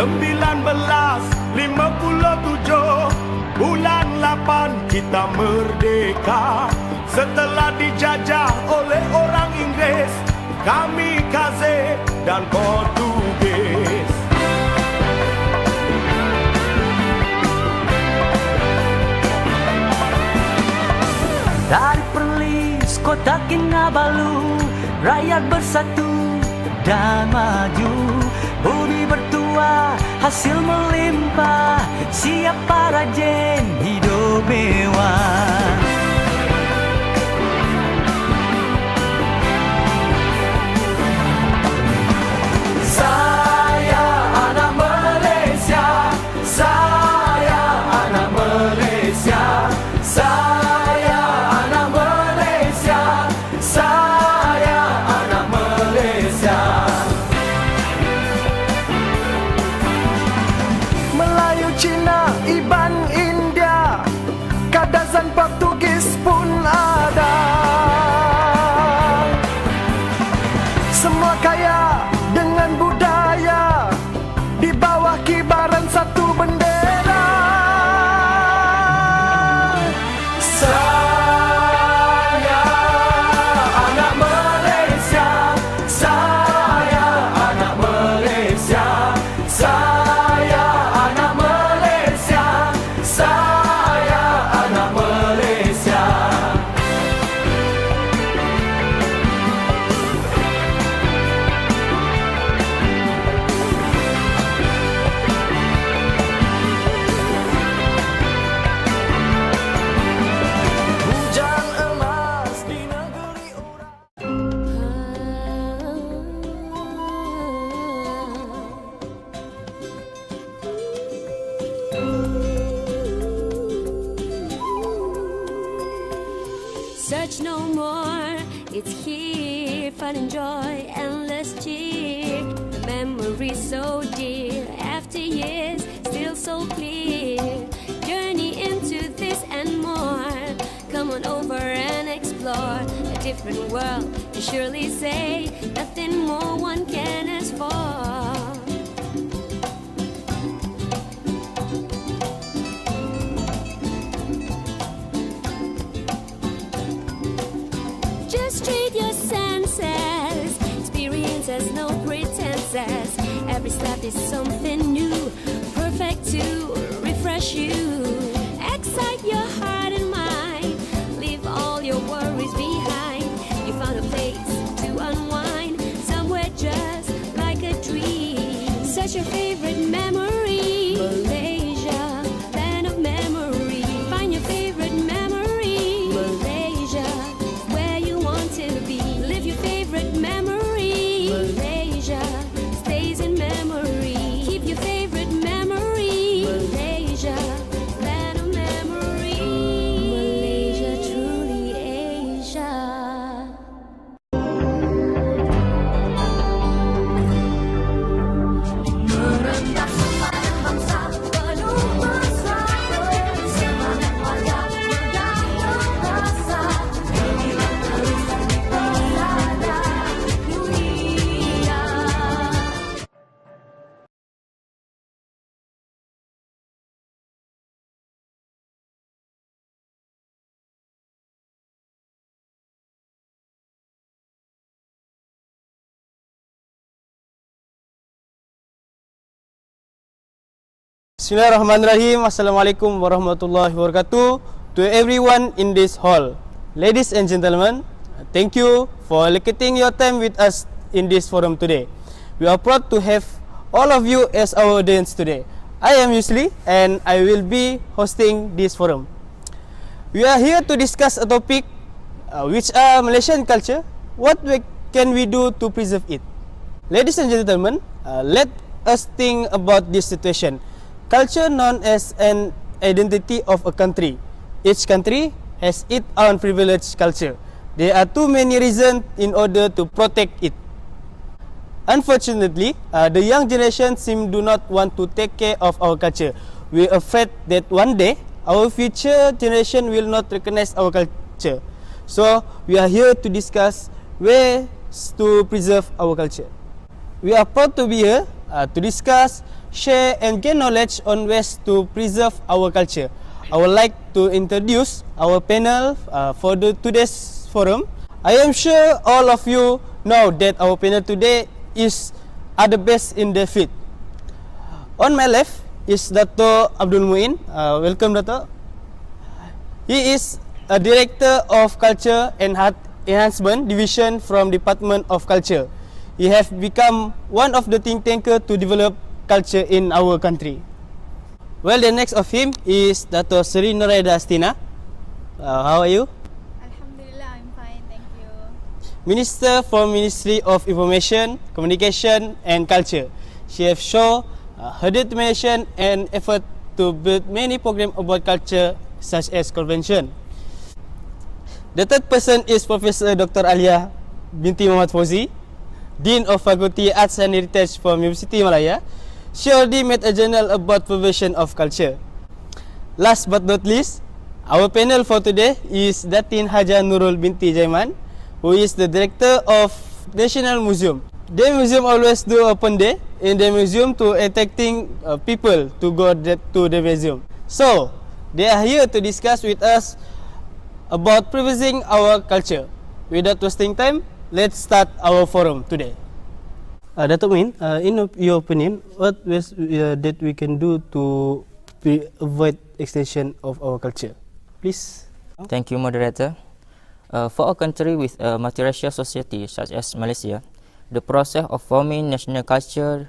1957 bulan 8 kita merdeka. Setelah dijajah oleh orang Inggeris, kamikaze dan Portugis. Dari Perlis, kota Kinabalu, rakyat bersatu dan maju. Budi bertuah, hasil melimpah, siap para jen hidup mewah. Saya anak Malaysia, saya anak Malaysia, saya anak Malaysia, saya anak Malaysia. Melayu, Cina, Iban, India, Kadazan, Portugis pun ada. Semua kaya dengan budaya di bawah kibaran satu bendera. Saya anak Malaysia, saya anak Malaysia, saya anak Malaysia, saya anak Malaysia. Hujan emas di negeri orang. Search no more, it's here, fun and joy, endless cheer. The memory so dear, after years, still so clear. Journey into this and more, come on over and explore a different world, you surely say, nothing more one can ask for. Just treat your senses, experiences, no pretenses. Every step is something new, perfect to refresh you. Excite your heart and mind, leave all your worries behind. You found a place to unwind, somewhere just like a dream. Such your favorite memory, Malaysia, land of memory. Find your favorite memory, Malaysia, where you want to be. Live your favorite memory, Malaysia, stays in memory. Keep your favorite memory, Malaysia, land of memory. Malaysia, truly Asia. Merendah sepadan bangsa penuh mesra, semangat warga berdaya rasa, gemilang terus di pesada dunia. Bismillahirrahmanirrahim. Assalamualaikum warahmatullahi wabarakatuh to everyone in this hall. Ladies and gentlemen, thank you for allocating your time with us in this forum today. We are proud to have all of you as our audience today. I am Yusli and I will be hosting this forum. We are here to discuss a topic which are Malaysian culture. What can we do to preserve it? Ladies and gentlemen, let us think about this situation. Culture known as an identity of a country. Each country has its own privileged culture. There are too many reasons in order to protect it. Unfortunately, the young generation do not want to take care of our culture. We are afraid that one day our future generation will not recognize our culture. So we are here to discuss ways to preserve our culture. We are proud to be here to discuss share and gain knowledge on ways to preserve our culture. I would like to introduce our panel for today's forum. I am sure all of you know that our panel today are the best in their field. On my left is Dato' Abdul Muin. Welcome, Dato'. He is a Director of Culture and Art Enhancement Division from Department of Culture. He has become one of the think tankers to develop culture in our country. Well, the next of him is Dato' Sri Nuraida Astina. How are you? Alhamdulillah, I'm fine, thank you. Minister for Ministry of Information, Communication and Culture. She has shown her determination and effort to build many programs about culture such as convention. The third person is Professor Dr. Alia binti Muhammad Fauzi, Dean of Faculty Arts and Heritage from University Malaya. She already made a journal about preservation of culture. Last but not least, our panel for today is Datin Haja Nurul binti Jaiman, who is the Director of National Museum. The museum always do open day in the museum to attracting people to go to the museum. So, they are here to discuss with us about preserving our culture. Without wasting time, let's start our forum today. Dato' Min, in your opinion, what ways that we can do to avoid extinction of our culture? Please. Thank you, moderator. For a country with a multiracial society such as Malaysia, the process of forming national culture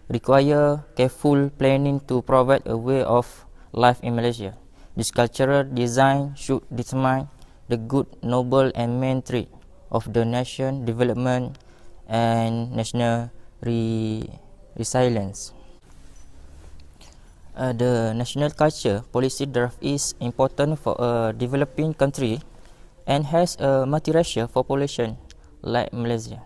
require careful planning to provide a way of life in Malaysia. This cultural design should determine the good, noble and main trait of the nation development and national resilience. The national culture policy draft is important for a developing country and has a multiracial population like Malaysia.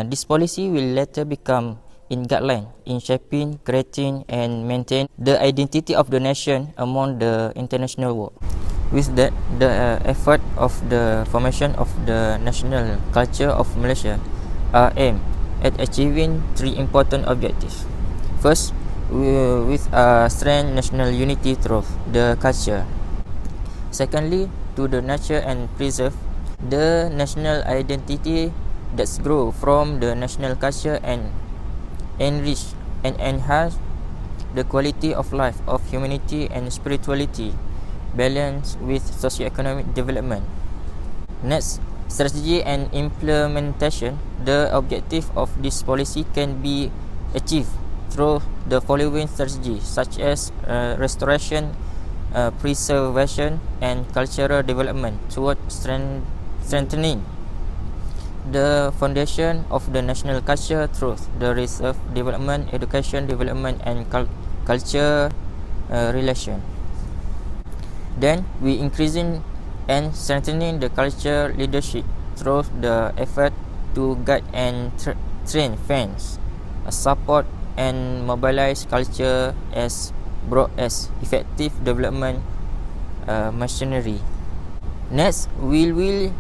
This policy will later become in guideline in shaping, creating and maintain the identity of the nation among the international world. With that, the effort of the formation of the national culture of Malaysia are aimed at achieving three important objectives. First, with strength national unity through the culture. Secondly, to the nurture and preserve the national identity that grow from the national culture and enrich and enhance the quality of life of humanity and spirituality, balance with socio-economic development. Next, strategy and implementation. The objective of this policy can be achieved through the following strategies such as restoration, preservation and cultural development towards strengthening the foundation of the national culture through the reserve development, education development and culture relation. Then we increasing and strengthening the culture leadership through the effort to guide and train fans, support and mobilize culture as broad as effective development machinery. Next, we will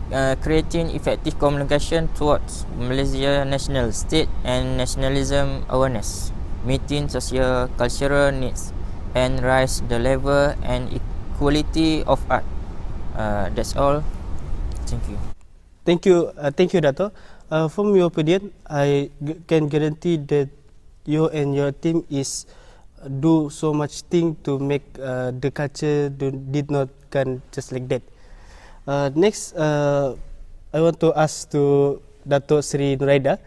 creating effective communication towards Malaysia national state and nationalism awareness, meeting socio-cultural needs and raise the level and quality of art. That's all. Thank you. Thank you, Dato'. From your opinion, I can guarantee that you and your team is do so much thing to make the culture did not come just like that. Next, I want to ask to Dato' Sri Nuraida,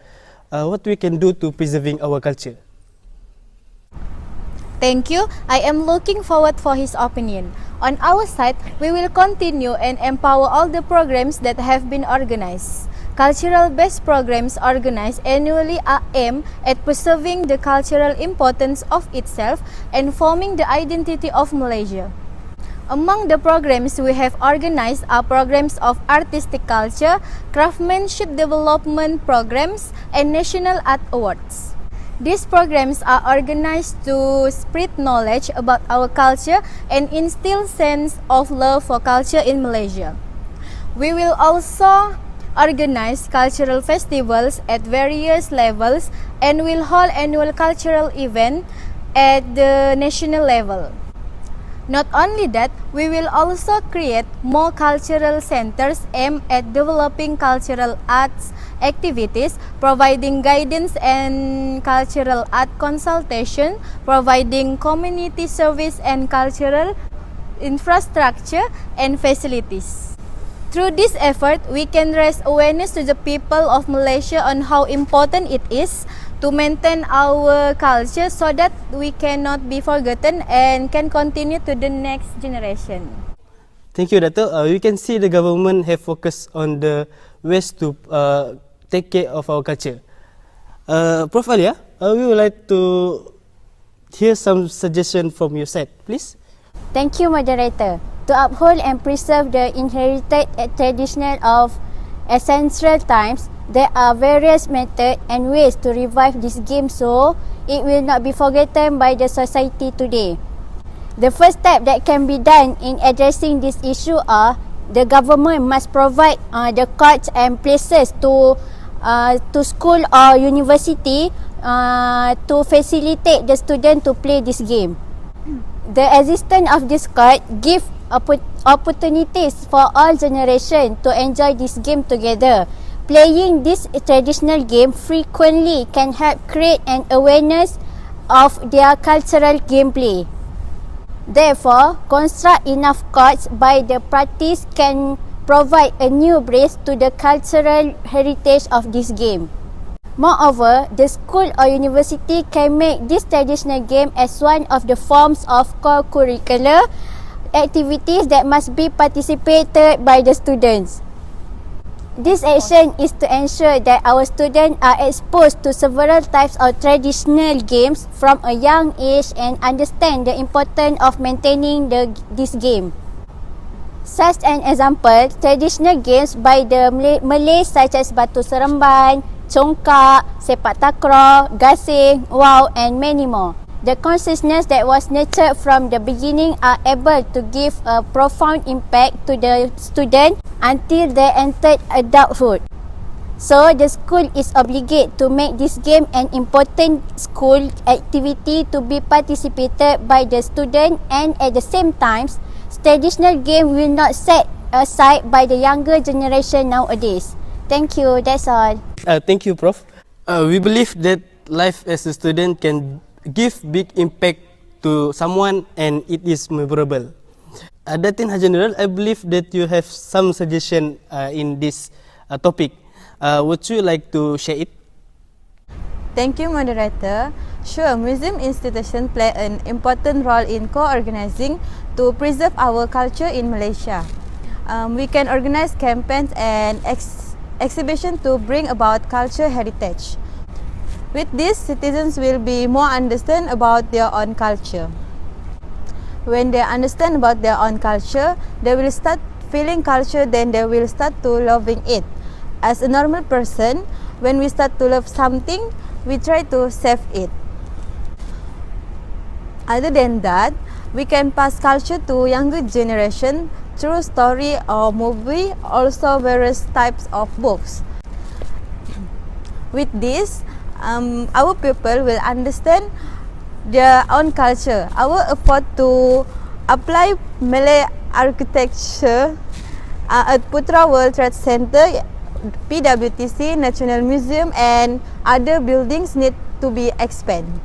what we can do to preserving our culture. Thank you. I am looking forward for his opinion. On our side, we will continue and empower all the programs that have been organized. Cultural-based programs organized annually are aimed at preserving the cultural importance of itself and forming the identity of Malaysia. Among the programs we have organized are programs of artistic culture, craftsmanship development programs, and national art awards. These programs are organized to spread knowledge about our culture and instill sense of love for culture in Malaysia. We will also organize cultural festivals at various levels, and will hold annual cultural events at the national level. Not only that, we will also create more cultural centers aimed at developing cultural arts activities, providing guidance and cultural art consultation, providing community service and cultural infrastructure and facilities. Through this effort, we can raise awareness to the people of Malaysia on how important it is to maintain our culture so that we cannot be forgotten and can continue to the next generation. Thank you, Dato'. We can see the government have focused on the ways to take care of our culture. Prof. Alia, we would like to hear some suggestion from your side, please. Thank you, moderator. To uphold and preserve the inherited tradition of ancestral times, there are various methods and ways to revive this game so it will not be forgotten by the society today. The first step that can be done in addressing this issue are the government must provide the courts and places to school or university to facilitate the student to play this game. The existence of this court give opportunities for all generations to enjoy this game together. Playing this traditional game frequently can help create an awareness of their cultural gameplay. Therefore, construct enough courts by the practice can provide a new breath to the cultural heritage of this game. Moreover, the school or university can make this traditional game as one of the forms of core curricular activities that must be participated by the students. This action is to ensure that our students are exposed to several types of traditional games from a young age and understand the importance of maintaining this game. Such an example, traditional games by the Malays such as Batu Seremban, Congkak, Sepak Takraw, Gasing, Wow and many more. The consciousness that was nurtured from the beginning are able to give a profound impact to the student until they entered adulthood. So, the school is obligated to make this game an important school activity to be participated by the student, and at the same time, traditional game will not set aside by the younger generation nowadays. Thank you, that's all. Thank you, Prof. We believe that life as a student can give big impact to someone and it is memorable. Datin General, I believe that you have some suggestion in this topic. Would you like to share it? Thank you, moderator. Sure, museum institutions play an important role in co-organizing to preserve our culture in Malaysia. We can organize campaigns and exhibitions to bring about culture heritage. With this, citizens will be more understand about their own culture. When they understand about their own culture, they will start feeling culture, then they will start to loving it. As a normal person, when we start to love something, we try to save it. Other than that, we can pass culture to younger generation through story or movie, also various types of books. With this, our people will understand their own culture. Our effort to apply Malay architecture at Putra World Trade Center, PWTC, National Museum and other buildings need to be expanded.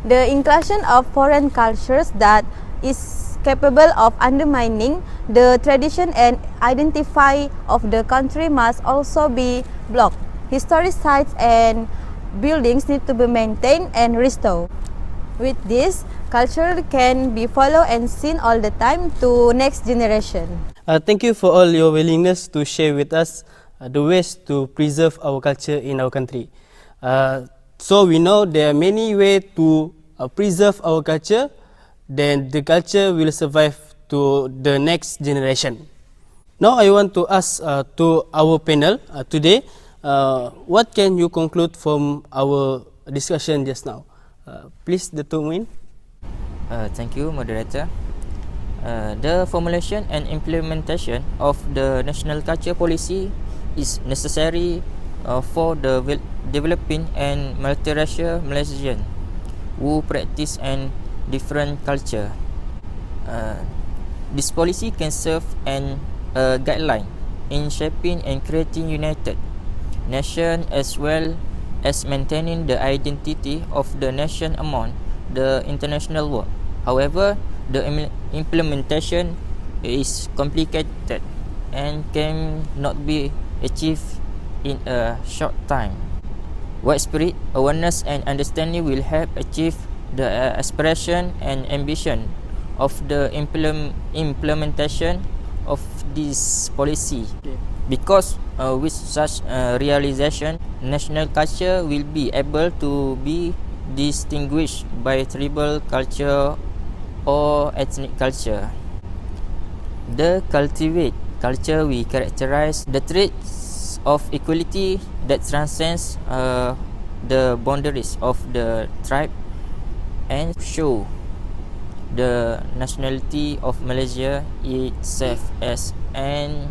The inclusion of foreign cultures that is capable of undermining the tradition and identity of the country must also be blocked. Historic sites and buildings need to be maintained and restored. With this, culture can be followed and seen all the time to next generation. Thank you for all your willingness to share with us the ways to preserve our culture in our country. So we know there are many ways to preserve our culture, then the culture will survive to the next generation. Now I want to ask to our panel today, what can you conclude from our discussion just now? Please, Dato' Muin. Thank you, moderator. The formulation and implementation of the national culture policy is necessary for the developing and multiracial Malaysian who practice and different culture. This policy can serve an guideline in shaping and creating united nation, as well as maintaining the identity of the nation among the international world. However, the implementation is complicated and cannot be achieved in a short time. Widespread awareness and understanding will help achieve the aspiration and ambition of the implementation of this policy. Because with such realization, national culture will be able to be distinguished by tribal culture or ethnic culture. The cultivate culture we characterize the traits of equality that transcends the boundaries of the tribe and show the nationality of Malaysia itself as an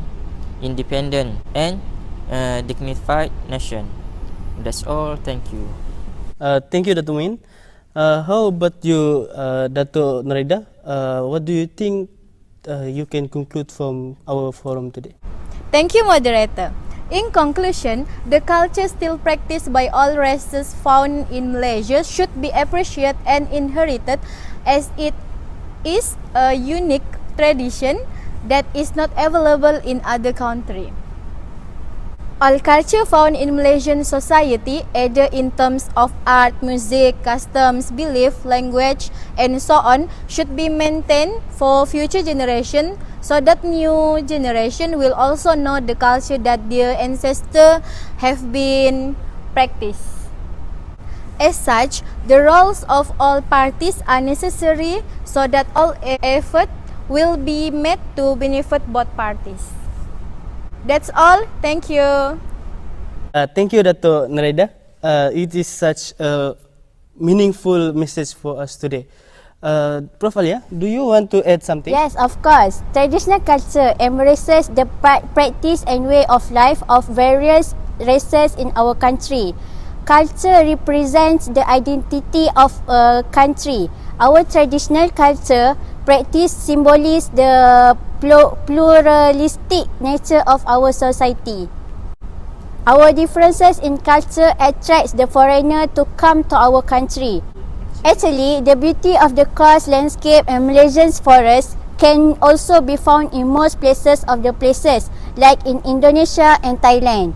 independent and dignified nation. That's all. Thank you. Thank you, Dato' Min. How about you, Dato' Narida? What do you think you can conclude from our forum today? Thank you, moderator. In conclusion, the culture still practiced by all races found in Malaysia should be appreciated and inherited, as it is a unique tradition that is not available in other countries. All culture found in Malaysian society, either in terms of art, music, customs, belief, language, and so on, should be maintained for future generation, so that new generation will also know the culture that their ancestors have been practiced. As such, the roles of all parties are necessary so that all effort will be made to benefit both parties. That's all. Thank you. Thank you, Dato' Narida. It is such a meaningful message for us today. Prof. Alia, do you want to add something? Yes, of course. Traditional culture embraces the practice and way of life of various races in our country. Culture represents the identity of a country. Our traditional culture practice symbolizes the pluralistic nature of our society. Our differences in culture attracts the foreigner to come to our country. Actually, the beauty of the coast landscape and Malaysian's forests can also be found in most places of the places, like in Indonesia and Thailand.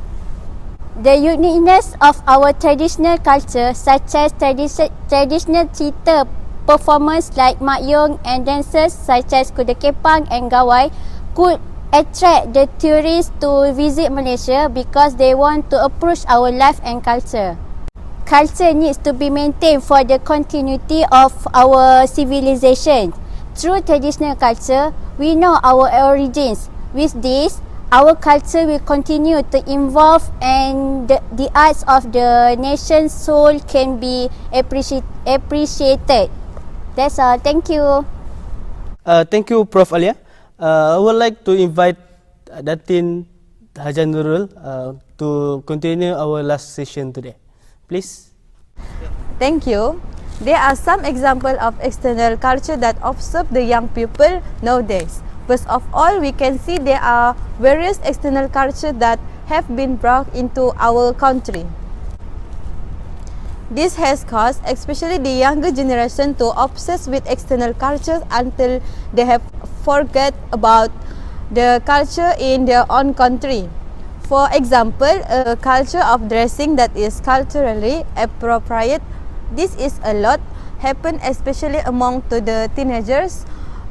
The uniqueness of our traditional culture, such as traditional theatre performance like Mak Yong and dances such as Kuda Kepang and Gawai, could attract the tourists to visit Malaysia because they want to approach our life and culture. Culture needs to be maintained for the continuity of our civilization. Through traditional culture, we know our origins. With this, our culture will continue to evolve and the arts of the nation's soul can be appreciated. That's all. Thank you. Thank you, Prof. Alia. I would like to invite Datin Hajan Nurul to continue our last session today. Please. Thank you. There are some examples of external culture that observe the young people nowadays. First of all, we can see there are various external culture that have been brought into our country. This has caused especially the younger generation to obsess with external cultures until they have forget about the culture in their own country. For example, a culture of dressing that is culturally appropriate. This is a lot happen especially among to the teenagers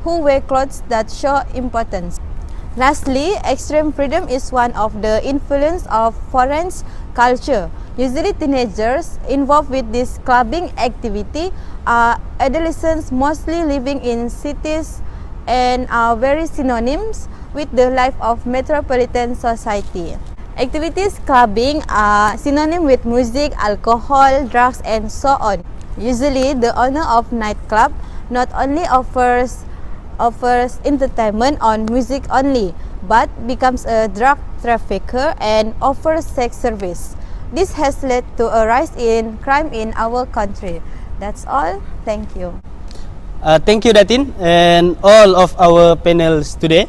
who wear clothes that show importance. Lastly, extreme freedom is one of the influence of foreign culture. Usually teenagers involved with this clubbing activity are adolescents mostly living in cities and are very synonyms with the life of metropolitan society. Activities clubbing are synonym with music, alcohol, drugs and so on. Usually the owner of nightclub not only offers entertainment on music only, but becomes a drug trafficker and offers sex service. This has led to a rise in crime in our country. That's all. Thank you. Thank you, Datin, and all of our panels today.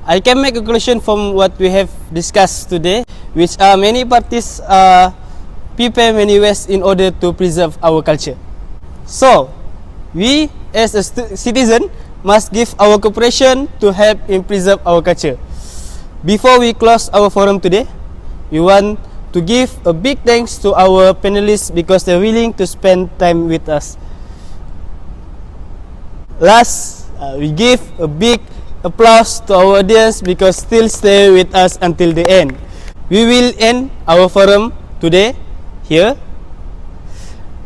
I can make a conclusion from what we have discussed today, which are many parties prepare many ways in order to preserve our culture. So, we as a citizen must give our cooperation to help in preserve our culture. Before we close our forum today, we want to give a big thanks to our panelists because they're willing to spend time with us. Last, we give a big applause to our audience because still stay with us until the end. We will end our forum today here,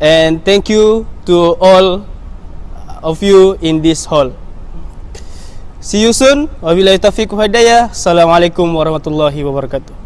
and thank you to all of you in this hall. See you soon. Wabillahi taufiq wal hidayah. Assalamualaikum warahmatullahi wabarakatuh.